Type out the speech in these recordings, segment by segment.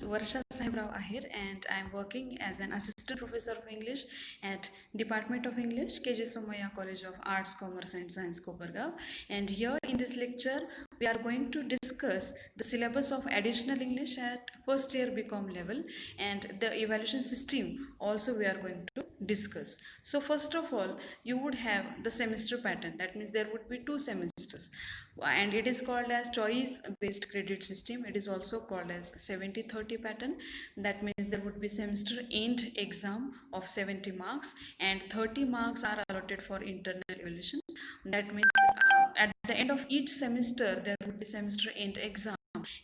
Varsha Sahibrao Ahir and I am working as an assistant professor of English at Department of English, KJ Somaya College of Arts, Commerce and Science, Kopargaon. And here in this lecture, we are going to discuss the syllabus of additional English at first year BCom level and the evaluation system also we are going to discuss. So first of all, you would have the semester pattern. That means there would be 2 semesters and it is called as choice based credit system. It is also called as 70-30 pattern. That means there would be semester end exam of 70 marks and 30 marks are allotted for internal evaluation. That means at the end of each semester there would be semester end exam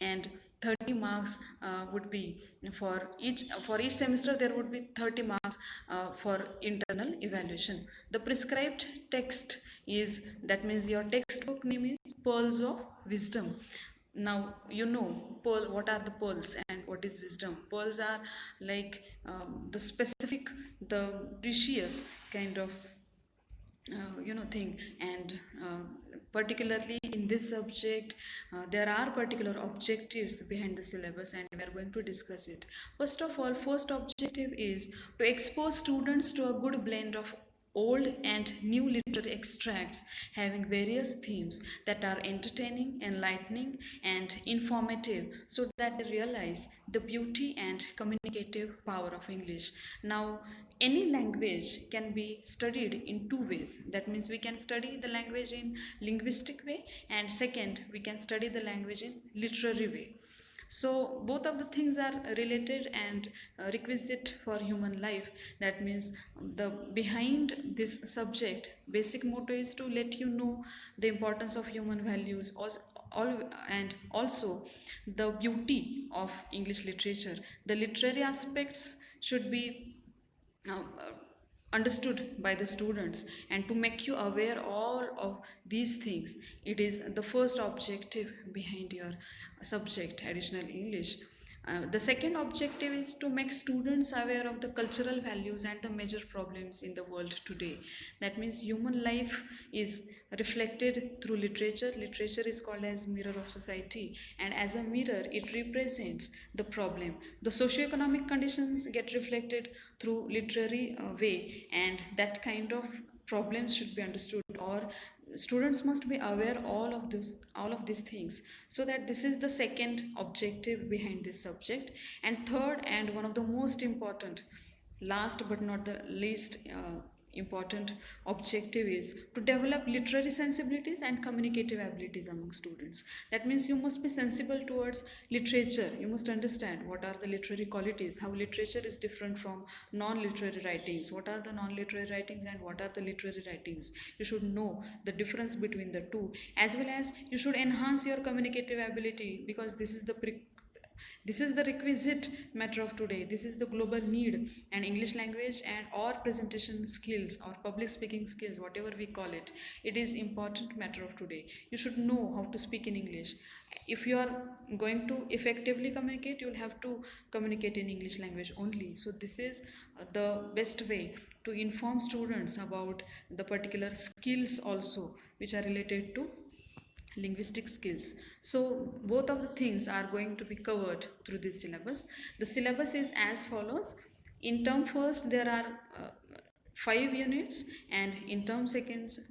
and 30 marks would be for each semester. There would be 30 marks for internal evaluation. The prescribed text is, that means your textbook name is Pearls of Wisdom. Now you know pearl, what are the pearls and what is wisdom. Pearls are like the specific, the precious kind of thing. And particularly in this subject, there are particular objectives behind the syllabus and we are going to discuss it. First of all, first objective is to expose students to a good blend of old and new literary extracts having various themes that are entertaining, enlightening and informative, so that they realize the beauty and communicative power of English. Now, any language can be studied in 2 ways. That means we can study the language in linguistic way, and second, we can study the language in literary way. So both of the things are related and requisite for human life. That means the behind this subject basic motto is to let you know the importance of human values, and also the beauty of English literature. The literary aspects should be uh, understood by the students, and to make you aware all of these things, it is the first objective behind your subject additional English. The second objective is to make students aware of the cultural values and the major problems in the world today. That means human life is reflected through literature. Literature is called as mirror of society, and as a mirror it represents the problem. The socio-economic conditions get reflected through literary way, and that kind of problems should be understood, or students must be aware all of these things. So that this is the second objective behind this subject. And third, and one of the most important, last but not the least important objective, is to develop literary sensibilities and communicative abilities among students. That means you must be sensible towards literature. You must understand what are the literary qualities, how literature is different from non-literary writings, what are the non-literary writings and what are the literary writings. You should know the difference between the two, as well as you should enhance your communicative ability, because this is the requisite matter of today. This is the global need, and English language and or presentation skills or public speaking skills, whatever we call it, it is important matter of today. You should know how to speak in English. If you are going to effectively communicate, you will have to communicate in English language only. So this is the best way to inform students about the particular skills also which are related to linguistic skills. So both of the things are going to be covered through this syllabus. The syllabus is as follows. In term first there are 5 units, and in term first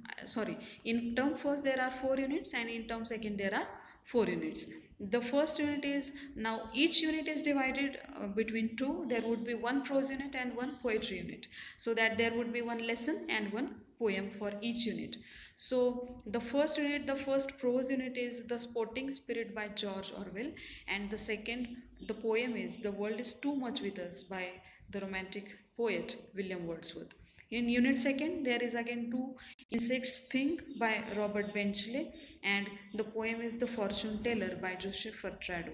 there are 4 units, and in term second there are 4 units. The first unit is, now each unit is divided between two. There would be one prose unit and one poetry unit, so that there would be one lesson and one poem for each unit. So the first unit, the first prose unit, is The Sporting Spirit by George Orwell, and the poem is The World is Too Much with Us by the romantic poet William Wordsworth. In unit second, there is again Two Insects Think by Robert Benchley, and the poem is The Fortune Teller by Joseph Fatrado.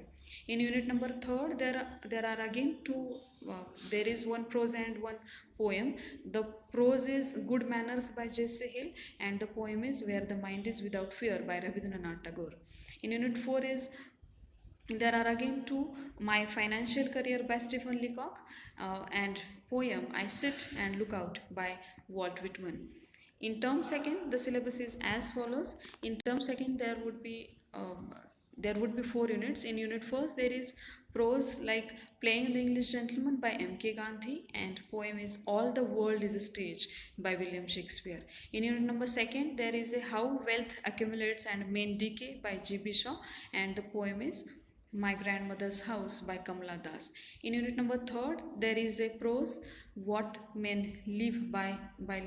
In unit number third, there are again there is one prose and one poem. The prose is Good Manners by J.C. Hill, and the poem is Where the Mind is Without Fear by Rabindranath Tagore. In unit 4 is, there are again two, My Financial Career by Stephen Leacock, and poem I Sit and Look Out by Walt Whitman. In term second, the syllabus is as follows. In term second, there would be there would be 4 units. In unit first, there is prose like Playing the English Gentleman by M.K. Gandhi, and poem is All the World is a Stage by William Shakespeare. In unit number second, there is a How Wealth Accumulates and Men Decay by G.B. Shaw, and the poem is My Grandmother's House by Kamala Das. In unit number third, there is a prose What Men Live by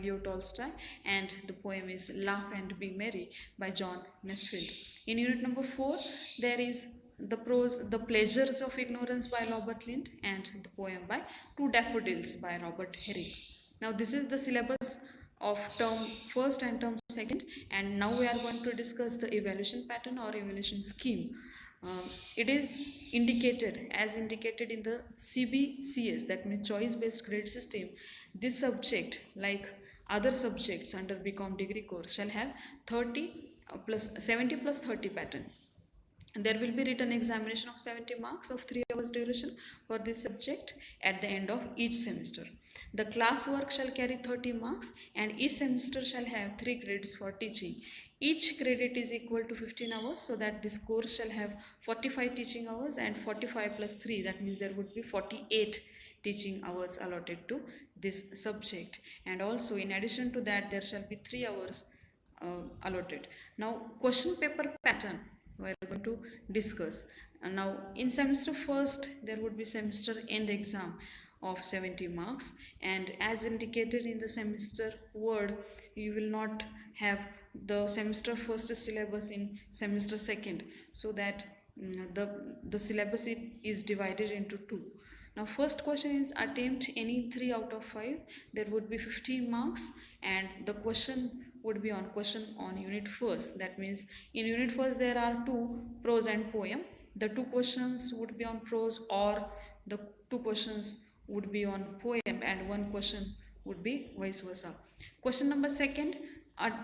Leo Tolstoy, and the poem is Laugh and Be Merry by John Masefield. In unit number 4, there is the prose The Pleasures of Ignorance by Robert Lind, and the poem by Two Daffodils by Robert Herrick. Now this is the syllabus of term first and term second, and now we are going to discuss the evaluation pattern or evaluation scheme. It is indicated as indicated in the CBCS, that means choice based credit system. This subject, like other subjects under BCom degree course, shall have 30 plus 70 plus 30 pattern. There will be written examination of 70 marks of 3 hours duration for this subject at the end of each semester. The class work shall carry 30 marks, and each semester shall have 3 credits for teaching. Each credit is equal to 15 hours, so that this course shall have 45 teaching hours, and 45 plus 3, that means there would be 48 teaching hours allotted to this subject. And also in addition to that, there shall be 3 hours allotted. Now question paper pattern we are going to discuss. Now in semester first, there would be semester end exam of 70 marks, and as indicated in the semester word, you will not have the semester first syllabus in semester second, so that the syllabus is divided into two. Now first question is attempt any 3 out of 5. There would be 15 marks, and the question would be on unit first. That means in unit first there are 2 prose and poem. The 2 questions would be on prose, or the 2 questions would be on poem, and 1 question would be vice versa. Question number second,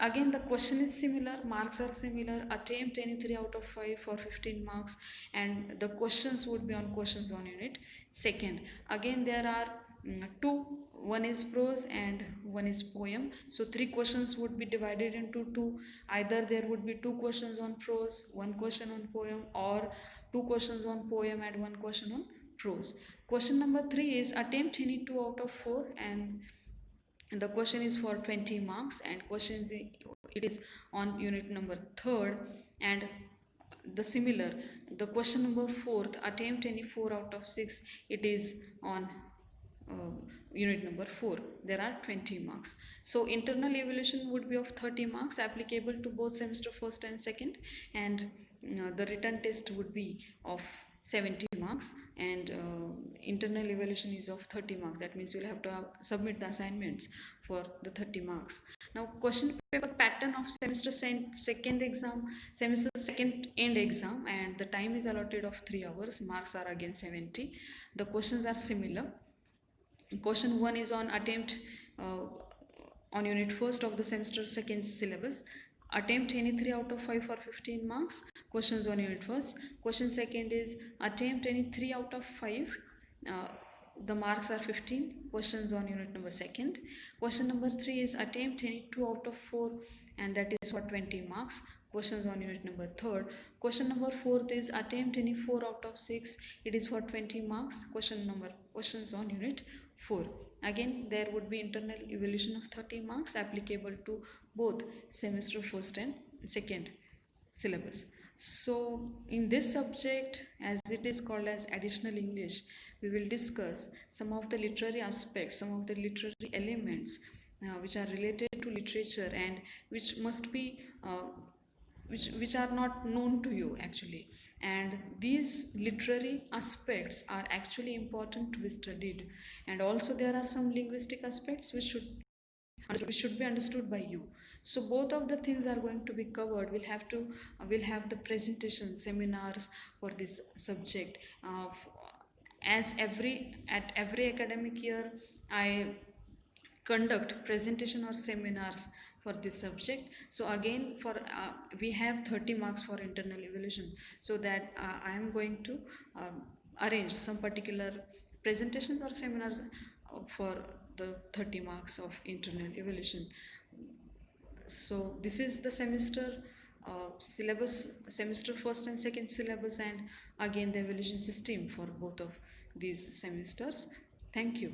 again the question is similar, marks are similar. Attempt any 3 out of 5 for 15 marks, and the questions would be on questions on unit second. Again there are 2, one is prose and one is poem, so 3 questions would be divided into 2. Either there would be 2 questions on prose, 1 question on poem, or 2 questions on poem and 1 question on prose. Question number 3 is attempt any 2 out of 4, and the question is for 20 marks, and questions it is on unit number 3rd. And the question number 4th, attempt any 4 out of 6, it is on unit number 4. There are 20 marks. So internal evaluation would be of 30 marks, applicable to both semester first and second, and the written test would be of 70 marks, and internal evaluation is of 30 marks. That means you will have to submit the assignments for the 30 marks. Now question paper pattern of semester second exam, semester second end exam, and the time is allotted of 3 hours. Marks are again 70. The questions are similar. Question 1 is on attempt on unit first of the semester second syllabus. Attempt any 3 out of 5 for 15 marks. Questions on unit first. Question second is attempt any 3 out of 5. The marks are 15. Questions on unit number second. Question number 3 is attempt any 2 out of 4, and that is for 20 marks. Questions on unit number 3rd. Question number 4th is attempt any 4 out of 6. It is for 20 marks. Questions on unit 4. Again there would be internal evaluation of 30 marks, applicable to both semester first and second syllabus. So in this subject, as it is called as additional English, we will discuss some of the literary aspects, some of the literary elements which are related to literature, and which must be which are not known to you actually, and these literary aspects are actually important to be studied. And also there are some linguistic aspects which should be understood by you. So both of the things are going to be covered. We'll have the presentation seminars for this subject. As at every academic year, I conduct presentation or seminars for this subject. So again for we have 30 marks for internal evaluation, so that I am going to arrange some particular presentations or seminars for the 30 marks of internal evaluation. So this is the semester syllabus, semester first and second syllabus, and again the evaluation system for both of these semesters. Thank you.